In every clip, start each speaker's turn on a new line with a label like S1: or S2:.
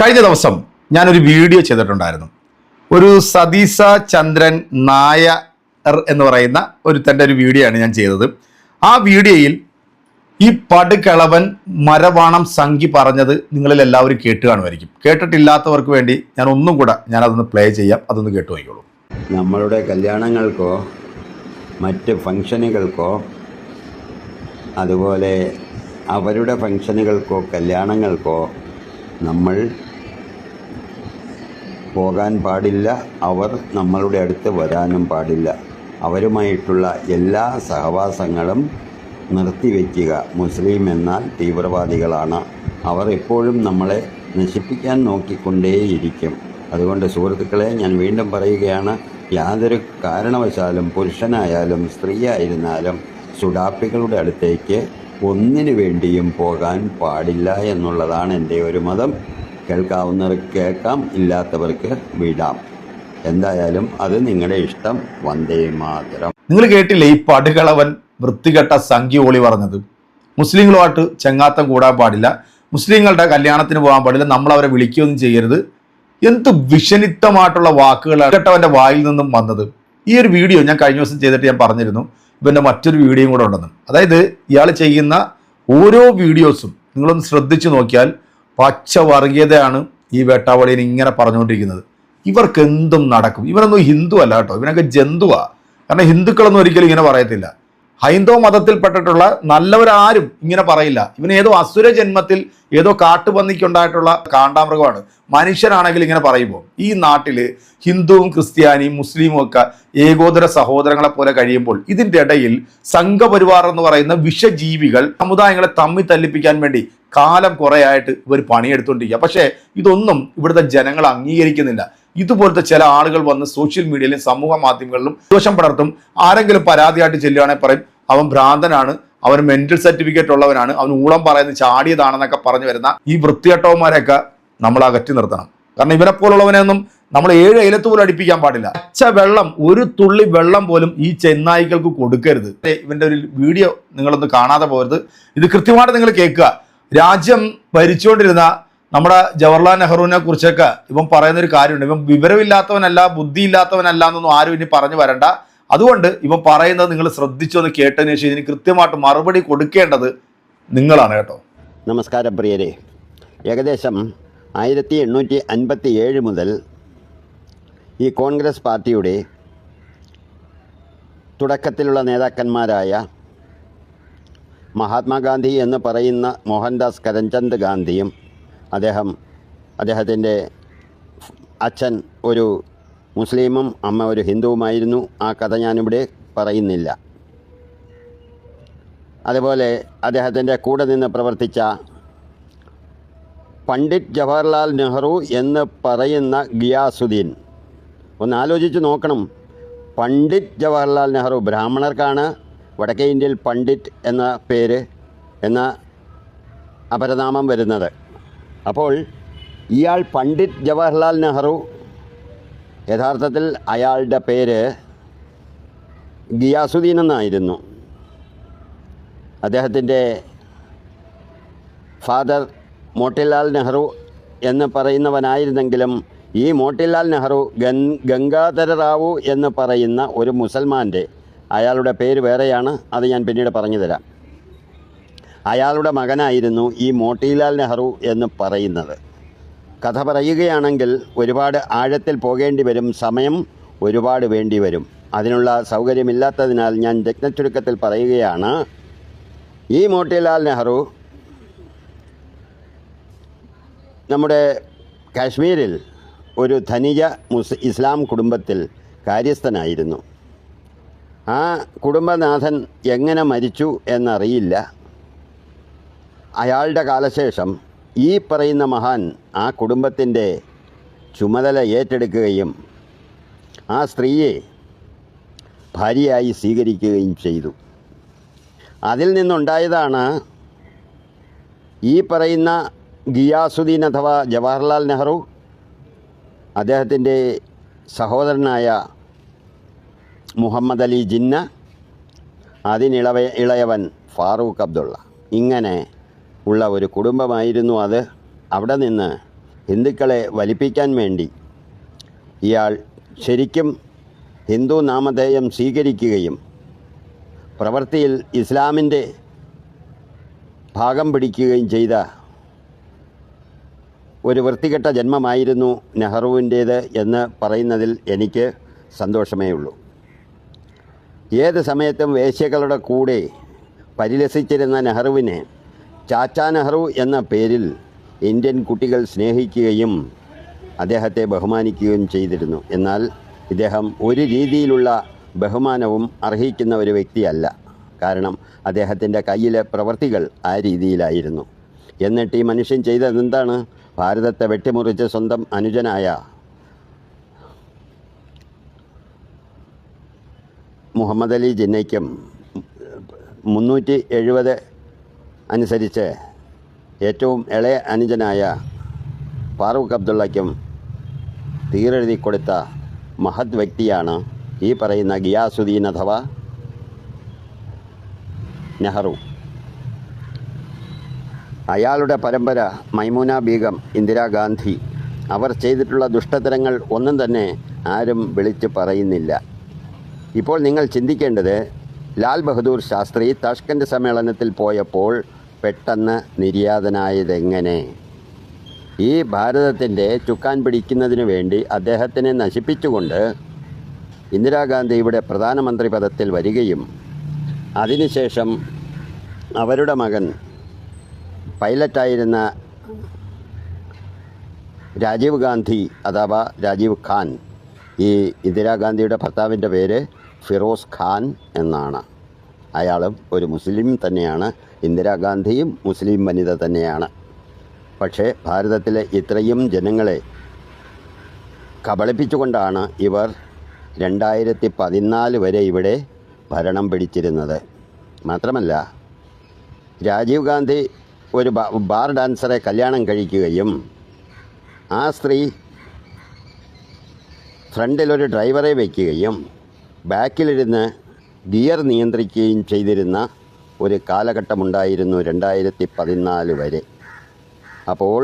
S1: കഴിഞ്ഞ ദിവസം ഞാനൊരു വീഡിയോ ചെയ്തിട്ടുണ്ടായിരുന്നു. ഒരു സതീശ ചന്ദ്രൻ നായർ എന്ന് പറയുന്ന ഒരുത്തൻ്റെ ഒരു വീഡിയോ ആണ് ഞാൻ ചെയ്തത്. ആ വീഡിയോയിൽ ഈ പടുകിളവൻ മരവാണം സംഖ്യ പറഞ്ഞത് നിങ്ങളിൽ എല്ലാവരും കേട്ട് കാണുമായിരിക്കും. കേട്ടിട്ടില്ലാത്തവർക്ക് വേണ്ടി ഞാൻ ഒന്നും കൂടെ അതൊന്ന് പ്ലേ ചെയ്യാം, അതൊന്ന് കേട്ടു നോക്കിക്കോളൂ.
S2: നമ്മളുടെ കല്യാണങ്ങൾക്കോ മറ്റ് ഫംഗ്ഷനുകൾക്കോ അതുപോലെ അവരുടെ ഫംഗ്ഷനുകൾക്കോ കല്യാണങ്ങൾക്കോ നമ്മൾ പോകാൻ പാടില്ല. അവർ നമ്മളുടെ അടുത്ത് വരാനും പാടില്ല. അവരുമായിട്ടുള്ള എല്ലാ സഹവാസങ്ങളും നിർത്തിവെക്കുക. മുസ്ലിം എന്നാൽ തീവ്രവാദികളാണ്. അവർ എപ്പോഴും നമ്മളെ നശിപ്പിക്കാൻ നോക്കിക്കൊണ്ടേയിരിക്കും. അതുകൊണ്ട് സുഹൃത്തുക്കളെ, ഞാൻ വീണ്ടും പറയുകയാണ്, യാതൊരു കാരണവശാലും പുരുഷനായാലും സ്ത്രീ ആയിരുന്നാലും സുഡാപ്പികളുടെ അടുത്തേക്ക് ഒന്നിനു വേണ്ടിയും പോകാൻ പാടില്ല എന്നുള്ളതാണ് എൻ്റെ ഒരു മതം. കേൾക്കാവുന്നവർക്ക് കേൾക്കാം, ഇല്ലാത്തവർക്ക് വിടാം. എന്തായാലും അത് നിങ്ങളുടെ ഇഷ്ടം. വന്ദേ മാതരം.
S1: നിങ്ങൾ കേട്ടില്ലേ ഈ പടുകിളവൻ വൃത്തികെട്ട സംഖ്യ ഓളി പറഞ്ഞത്? മുസ്ലിങ്ങളുമായിട്ട് ചെങ്ങാത്തം കൂടാൻ പാടില്ല, മുസ്ലിങ്ങളുടെ കല്യാണത്തിന് പോകാൻ പാടില്ല, നമ്മൾ അവരെ വിളിക്കുകയൊന്നും ചെയ്യരുത്. എന്ത് വിഷലിപ്തമായിട്ടുള്ള വാക്കുകളാണ് കേട്ടവൻ്റെ വായിൽ നിന്നും വന്നത്. ഈ ഒരു വീഡിയോ ഞാൻ കഴിഞ്ഞ ദിവസം ചെയ്തിട്ട് ഞാൻ പറഞ്ഞിരുന്നു, ഇവൻ്റെ മറ്റൊരു വീഡിയോയും കൂടെ ഉണ്ടെന്ന്. അതായത് ഇയാൾ ചെയ്യുന്ന ഓരോ വീഡിയോസും നിങ്ങളൊന്ന് ശ്രദ്ധിച്ചു നോക്കിയാൽ പച്ച വർഗീയതയാണ് ഈ വേട്ടാവളിയൻ ഇങ്ങനെ പറഞ്ഞുകൊണ്ടിരിക്കുന്നത്. ഇവർക്ക് എന്തും നടക്കും. ഇവനൊന്നും ഹിന്ദു അല്ല കേട്ടോ, ഇവനൊക്കെ ജന്തുവാ. കാരണം ഹിന്ദുക്കളൊന്നും ഒരിക്കലും ഇങ്ങനെ പറയത്തില്ല. ഹൈന്ദവ മതത്തിൽപ്പെട്ടിട്ടുള്ള നല്ലവരാരും ഇങ്ങനെ പറയില്ല. ഇവൻ ഏതോ അസുര ജന്മത്തിൽ ഏതോ കാട്ടുപന്നിക്കുണ്ടായിട്ടുള്ള കാണ്ടാമൃഗമാണ്. മനുഷ്യനാണെങ്കിൽ ഇങ്ങനെ പറയുമ്പോൾ ഈ നാട്ടിൽ ഹിന്ദുവും ക്രിസ്ത്യാനിയും മുസ്ലിമും ഒക്കെ ഏകോദര സഹോദരങ്ങളെ പോലെ കഴിയുമ്പോൾ ഇതിൻ്റെ ഇടയിൽ സംഘപരിവാർ എന്ന് പറയുന്ന വിഷജീവികൾ സമുദായങ്ങളെ തമ്മിൽ തല്ലിപ്പിക്കാൻ വേണ്ടി കാലം കുറേയായിട്ട് ഇവർ പണിയെടുത്തുകൊണ്ടിരിക്കുക. പക്ഷേ ഇതൊന്നും ഇവിടുത്തെ ജനങ്ങൾ അംഗീകരിക്കുന്നില്ല. ഇതുപോലത്തെ ചില ആളുകൾ വന്ന് സോഷ്യൽ മീഡിയയിലും സമൂഹ മാധ്യമങ്ങളിലും ദോഷം പടർത്തും. ആരെങ്കിലും പരാതിയായിട്ട് ചെല്ലുകയാണെങ്കിൽ പറയും അവൻ ഭ്രാന്തനാണ്, അവൻ മെന്റൽ സർട്ടിഫിക്കറ്റ് ഉള്ളവനാണ്, അവൻ ഊളം പറയുന്നത് ചാടിയതാണെന്നൊക്കെ പറഞ്ഞു വരുന്ന ഈ വൃത്തികെട്ടവന്മാരെയൊക്കെ നമ്മൾ അകറ്റി നിർത്തണം. കാരണം ഇവനെ പോലുള്ളവനെയൊന്നും നമ്മൾ 7 അയലത്ത് പോലും അടിപ്പിക്കാൻ പാടില്ല. പച്ച വെള്ളം, ഒരു തുള്ളി വെള്ളം പോലും ഈ ചെന്നായികൾക്ക് കൊടുക്കരുത്. ഇവന്റെ ഒരു വീഡിയോ നിങ്ങളൊന്ന് കാണാതെ പോകരുത്. ഇത് കൃത്യമായിട്ട് നിങ്ങൾ കേൾക്കുക. രാജ്യം ഭരിച്ചുകൊണ്ടിരുന്ന നമ്മുടെ ജവഹർലാൽ നെഹ്റുവിനെ കുറിച്ചൊക്കെ ഇവൻ പറയുന്നൊരു കാര്യമുണ്ട്. ഇവൻ വിവരമില്ലാത്തവനല്ല, ബുദ്ധിയില്ലാത്തവനല്ല എന്നൊന്നും ആരും ഇനി പറഞ്ഞു വരണ്ട. അതുകൊണ്ട് ഇവൻ പറയുന്നത് നിങ്ങൾ ശ്രദ്ധിച്ചൊന്ന് കേട്ടതിന് ശേഷം ഇതിന് കൃത്യമായിട്ട് മറുപടി കൊടുക്കേണ്ടത് നിങ്ങളാണ് കേട്ടോ.
S2: നമസ്കാരം പ്രിയരെ. ഏകദേശം 1857 മുതൽ ഈ കോൺഗ്രസ് പാർട്ടിയുടെ തുടക്കത്തിലുള്ള നേതാക്കന്മാരായ മഹാത്മാഗാന്ധി എന്ന് പറയുന്ന മോഹൻദാസ് കരംചന്ദ് ഗാന്ധിയും അദ്ദേഹത്തിൻ്റെ അച്ഛൻ ഒരു മുസ്ലിമും അമ്മ ഒരു ഹിന്ദുവുമായിരുന്നു. ആ കഥ ഞാനിവിടെ പറയുന്നില്ല. അതുപോലെ അദ്ദേഹത്തിൻ്റെ കൂടെ നിന്ന് പ്രവർത്തിച്ച പണ്ഡിറ്റ് ജവഹർലാൽ നെഹ്റു എന്ന് പറയുന്ന ഗിയാസുദ്ദീൻ. ഒന്ന് ആലോചിച്ച് നോക്കണം. പണ്ഡിറ്റ് ജവഹർലാൽ നെഹ്റു ബ്രാഹ്മണർക്കാണ് വടക്കേ ഇന്ത്യയിൽ പണ്ഡിറ്റ് എന്ന പേര് എന്ന അപരനാമം വരുന്നത്. അപ്പോൾ ഇയാൾ പണ്ഡിറ്റ് ജവഹർലാൽ നെഹ്റു, യഥാർത്ഥത്തിൽ അയാളുടെ പേര് ഗിയാസുദ്ദീൻ എന്നായിരുന്നു. അദ്ദേഹത്തിൻ്റെ ഫാദർ മോട്ടിലാൽ നെഹ്റു എന്ന് പറയുന്നവനായിരുന്നെങ്കിലും ഈ മോട്ടിലാൽ നെഹ്റു ഗംഗാധര റാവു എന്ന് പറയുന്ന ഒരു മുസൽമാൻ്റെ, അയാളുടെ പേര് വേറെയാണ്, അത് ഞാൻ പിന്നീട് പറഞ്ഞു തരാം. അയാളുടെ മകനായിരുന്നു ഈ മോട്ടിലാൽ നെഹ്റു എന്ന് പറയുന്നത്. കഥ പറയുകയാണെങ്കിൽ ഒരുപാട് ആഴത്തിൽ പോകേണ്ടി വരും, സമയം ഒരുപാട് വേണ്ടി വരും. അതിനുള്ള സൗകര്യമില്ലാത്തതിനാൽ ഞാൻ രത്നച്ചുരുക്കത്തിൽ പറയുകയാണ്. ഈ മോട്ടിലാൽ നെഹ്റു നമ്മുടെ കാശ്മീരിൽ ഒരു ധനിക ഇസ്ലാം കുടുംബത്തിൽ കാര്യസ്ഥനായിരുന്നു. ആ കുടുംബനാഥൻ എങ്ങനെ മരിച്ചു എന്നറിയില്ല. അയാളുടെ കാലശേഷം ഈ പറയുന്ന മഹാൻ ആ കുടുംബത്തിൻ്റെ ചുമതല ഏറ്റെടുക്കുകയും ആ സ്ത്രീയെ ഭാര്യയായി സ്വീകരിക്കുകയും ചെയ്തു. അതിൽ നിന്നുണ്ടായതാണ് ഈ പറയുന്ന ഗിയാസുദ്ദീൻ അഥവാ ജവഹർലാൽ നെഹ്റു, അദ്ദേഹത്തിൻ്റെ സഹോദരനായ മുഹമ്മദ് അലി ജിന്ന, ഇളയവൻ ഫാറൂഖ് അബ്ദുള്ള. ഇങ്ങനെ ഉള്ള ഒരു കുടുംബമായിരുന്നു അത്. അവിടെ നിന്ന് ഹിന്ദുക്കളെ വലിപ്പിക്കാൻ വേണ്ടി ഇയാൾ ശരിക്കും ഹിന്ദു നാമധേയം സ്വീകരിക്കുകയും പ്രവൃത്തിയിൽ ഇസ്ലാമിൻ്റെ ഭാഗം പിടിക്കുകയും ചെയ്ത ഒരു വൃത്തികെട്ട ജന്മമായിരുന്നു നെഹ്റുവിൻ്റേത് എന്ന് പറയുന്നതിൽ എനിക്ക് സന്തോഷമേ ഉള്ളൂ. ഏത് സമയത്തും വേശ്യകളുടെ കൂടെ പരിലസിച്ചിരുന്ന നെഹ്റുവിനെ ചാച്ചാ നെഹ്റു എന്ന പേരിൽ ഇന്ത്യൻ കുട്ടികൾ സ്നേഹിക്കുകയും അദ്ദേഹത്തെ ബഹുമാനിക്കുകയും ചെയ്തിരുന്നു. എന്നാൽ ഇദ്ദേഹം ഒരു രീതിയിലുള്ള ബഹുമാനവും അർഹിക്കുന്ന ഒരു വ്യക്തിയല്ല. കാരണം അദ്ദേഹത്തിൻ്റെ കയ്യിലെ പ്രവൃത്തികൾ ആ രീതിയിലായിരുന്നു. എന്നിട്ട് ഈ മനുഷ്യൻ ചെയ്തതെന്താണ്? ഭാരതത്തെ വെട്ടിമുറിച്ച് സ്വന്തം അനുജനായ മുഹമ്മദ് അലി ജിന്നയ്ക്കും 370 അനുസരിച്ച് ഏറ്റവും ഇളയ അനുജനായ ഫാറൂഖ് അബ്ദുള്ളയ്ക്കും തീരെഴുതി കൊടുത്ത മഹത് വ്യക്തിയാണ് ഈ പറയുന്ന ഗിയാസുദ്ദീൻ അഥവാ നെഹ്റു. അയാളുടെ പരമ്പര മൈമൂന ബീഗം, ഇന്ദിരാഗാന്ധി, അവർ ചെയ്തിട്ടുള്ള ദുഷ്ടതരങ്ങൾ ഒന്നും തന്നെ ആരും വിളിച്ച് പറയുന്നില്ല. ഇപ്പോൾ നിങ്ങൾ ചിന്തിക്കേണ്ടത്, ലാൽ ബഹദൂർ ശാസ്ത്രി താഷ്കൻഡ് സമ്മേളനത്തിൽ പോയപ്പോൾ പെട്ടെന്ന് നിര്യാതനായതെങ്ങനെ? ഈ ഭാരതത്തിൻ്റെ ചുക്കാൻ പിടിക്കുന്നതിന് വേണ്ടി അദ്ദേഹത്തിനെ നശിപ്പിച്ചുകൊണ്ട് ഇന്ദിരാഗാന്ധി ഇവിടെ പ്രധാനമന്ത്രി പദത്തിൽ വരികയും അതിനുശേഷം അവരുടെ മകൻ പൈലറ്റായിരുന്ന രാജീവ് ഗാന്ധി അഥവാ രാജീവ് ഖാൻ, ഈ ഇന്ദിരാഗാന്ധിയുടെ ഭർത്താവിൻ്റെ പേര് ഫിറോസ് ഖാൻ എന്നാണ്. അയാളും ഒരു മുസ്ലിം തന്നെയാണ്. ഇന്ദിരാഗാന്ധിയും മുസ്ലിം വനിത തന്നെയാണ്. പക്ഷേ ഭാരതത്തിലെ ഇത്രയും ജനങ്ങളെ കബളിപ്പിച്ചുകൊണ്ടാണ് ഇവർ 2014 വരെ ഇവിടെ ഭരണം പിടിച്ചിരുന്നത്. മാത്രമല്ല, രാജീവ് ഗാന്ധി ഒരു ബാർ ഡാൻസറെ കല്യാണം കഴിക്കുകയും ആ സ്ത്രീ ഫ്രണ്ടിലൊരു ഡ്രൈവറെ വയ്ക്കുകയും ബാക്കിലിരുന്ന് ഗിയർ നിയന്ത്രിക്കുകയും ചെയ്തിരുന്ന ഒരു കാലഘട്ടമുണ്ടായിരുന്നു 2014 വരെ. അപ്പോൾ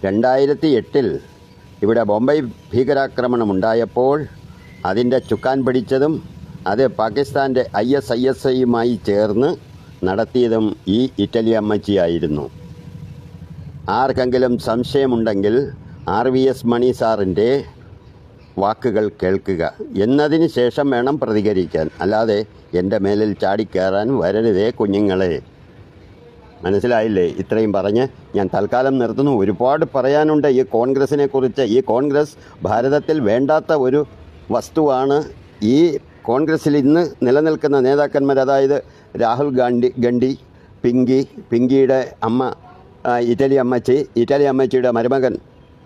S2: 2008 ഇവിടെ ബോംബെ ഭീകരാക്രമണമുണ്ടായപ്പോൾ അതിൻ്റെ ചുക്കാൻ പിടിച്ചതും അത് പാകിസ്ഥാൻ്റെ ISISയുമായി ചേർന്ന് നടത്തിയതും ഈ ഇറ്റലി അമ്മച്ചിയായിരുന്നു. ആർക്കെങ്കിലും സംശയമുണ്ടെങ്കിൽ RVS മണി സാറിൻ്റെ വാക്കുകൾ കേൾക്കുക. എന്നതിന് ശേഷം വേണം പ്രതികരിക്കാൻ. അല്ലാതെ എൻ്റെ മേലിൽ ചാടിക്കയറാൻ വരരുതേ കുഞ്ഞുങ്ങളെ. മനസ്സിലായില്ലേ? ഇത്രയും പറഞ്ഞ് ഞാൻ തൽക്കാലം നിർത്തുന്നു. ഒരുപാട് പറയാനുണ്ട് ഈ കോൺഗ്രസിനെ കുറിച്ച്. ഈ കോൺഗ്രസ് ഭാരതത്തിൽ വേണ്ടാത്ത ഒരു വസ്തുവാണ്. ഈ കോൺഗ്രസ്സിൽ ഇന്ന് നിലനിൽക്കുന്ന നേതാക്കന്മാർ, അതായത് രാഹുൽ ഗാന്ധി, പിങ്കിയുടെ അമ്മ ഇറ്റലി അമ്മച്ചിയുടെ മരുമകൻ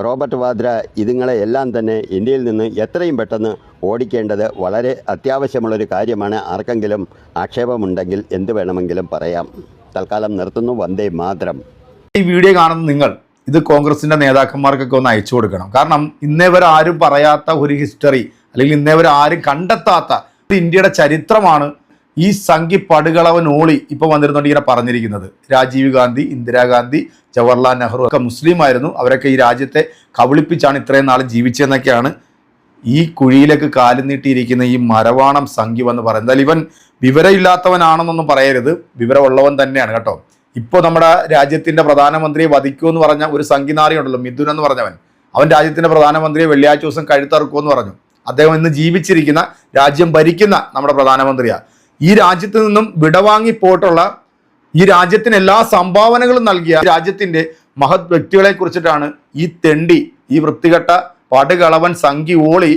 S2: റോബർട്ട് വാദ്ര, ഇതുങ്ങളെ എല്ലാം തന്നെ ഇന്ത്യയിൽ നിന്ന് എത്രയും പെട്ടെന്ന് ഓടിക്കേണ്ടത് വളരെ അത്യാവശ്യമുള്ളൊരു കാര്യമാണ്. ആർക്കെങ്കിലും ആക്ഷേപമുണ്ടെങ്കിൽ എന്ത് വേണമെങ്കിലും പറയാം. തൽക്കാലം നിർത്തുന്നു. വന്ദേ മാതരം.
S1: ഈ വീഡിയോ കാണുന്ന നിങ്ങൾ ഇത് കോൺഗ്രസിൻ്റെ നേതാക്കന്മാർക്കൊക്കെ ഒന്ന് അയച്ചു കൊടുക്കണം. കാരണം ഇന്നേവരെ ആരും പറയാത്ത ഒരു ഹിസ്റ്ററി, അല്ലെങ്കിൽ ഇന്നേവരെ ആരും കണ്ടെത്താത്ത ഇന്ത്യയുടെ ചരിത്രമാണ് ഈ സംഘി പടുകളവൻ ഓളി ഇപ്പോൾ വന്നിരുന്നുകൊണ്ട് ഇങ്ങനെ പറഞ്ഞിരിക്കുന്നത്. രാജീവ് ഗാന്ധി, ഇന്ദിരാഗാന്ധി, ജവഹർലാൽ നെഹ്റു ഒക്കെ മുസ്ലിം ആയിരുന്നു. അവരൊക്കെ ഈ രാജ്യത്തെ കബളിപ്പിച്ചാണ് ഇത്രയും നാൾ ജീവിച്ചതെന്നൊക്കെയാണ് ഈ കുഴിയിലേക്ക് കാലും നീട്ടിയിരിക്കുന്ന ഈ മരവാണം സംഘി വന്ന് പറയുന്നത്. എന്തായാലും ഇവൻ വിവരമില്ലാത്തവനാണെന്നൊന്നും പറയരുത്, വിവരമുള്ളവൻ തന്നെയാണ് കേട്ടോ. ഇപ്പോൾ നമ്മുടെ രാജ്യത്തിൻ്റെ പ്രധാനമന്ത്രിയെ വധിക്കുമെന്ന് പറഞ്ഞ ഒരു സംഘിനാറി ഉണ്ടല്ലോ, മിഥുൻ എന്ന് പറഞ്ഞവൻ, അവൻ രാജ്യത്തിൻ്റെ പ്രധാനമന്ത്രിയെ വെള്ളിയാഴ്ച ദിവസം കഴുത്തറുക്കുമെന്ന് പറഞ്ഞു. അദ്ദേഹം ഇന്ന് ജീവിച്ചിരിക്കുന്ന, രാജ്യം ഭരിക്കുന്ന നമ്മുടെ പ്രധാനമന്ത്രിയാണ്. ഈ രാജ്യത്ത് നിന്നും വിടവാങ്ങി പോയിട്ടുള്ള, ഈ രാജ്യത്തിന് എല്ലാ സംഭാവനകളും നൽകിയ രാജ്യത്തിൻ്റെ മഹത് വ്യക്തികളെ കുറിച്ചിട്ടാണ് ഈ തെണ്ടി, ഈ വൃത്തികെട്ട പടുകളവൻ സംഘി ഓളി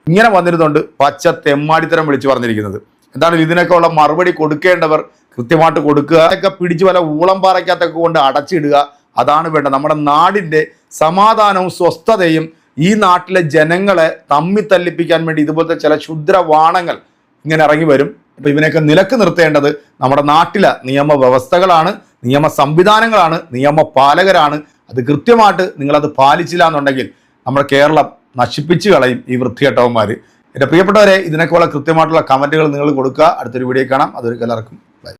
S1: ഇങ്ങനെ വന്നിരുന്നുണ്ട് പച്ച തെമ്മാടിത്തരം വിളിച്ചു പറഞ്ഞിരിക്കുന്നത്. എന്താണ് ഇതിനൊക്കെ ഉള്ള മറുപടി കൊടുക്കേണ്ടവർ കൃത്യമായിട്ട് കൊടുക്കുക. അതൊക്കെ പിടിച്ച് വല്ല ഊളം പാറയ്ക്കകത്തൊക്കെ കൊണ്ട് അടച്ചിടുക. അതാണ് വേണ്ടത്. നമ്മുടെ നാടിൻ്റെ സമാധാനവും സ്വസ്ഥതയും ഈ നാട്ടിലെ ജനങ്ങളെ തമ്മി തല്ലിപ്പിക്കാൻ വേണ്ടി ഇതുപോലത്തെ ചില ക്ഷുദ്രവാണങ്ങൾ ഇങ്ങനെ ഇറങ്ങി വരും. അപ്പോൾ ഇവനെയൊക്കെ നിലക്ക് നിർത്തേണ്ടത് നമ്മുടെ നാട്ടിലെ നിയമവ്യവസ്ഥകളാണ്, നിയമ സംവിധാനങ്ങളാണ്, നിയമപാലകരാണ്. അത് കൃത്യമായിട്ട് നിങ്ങളത് പാലിച്ചില്ല എന്നുണ്ടെങ്കിൽ നമ്മുടെ കേരളം നശിപ്പിച്ച് കളയും ഈ വൃത്തികെട്ടവന്മാർ. എൻ്റെ പ്രിയപ്പെട്ടവരെ, ഇതിനൊക്കെയുള്ള കൃത്യമായിട്ടുള്ള കമൻറ്റുകൾ നിങ്ങൾ കൊടുക്കുക. അടുത്തൊരു വീഡിയോ കാണാം. അതൊരു എല്ലാവർക്കും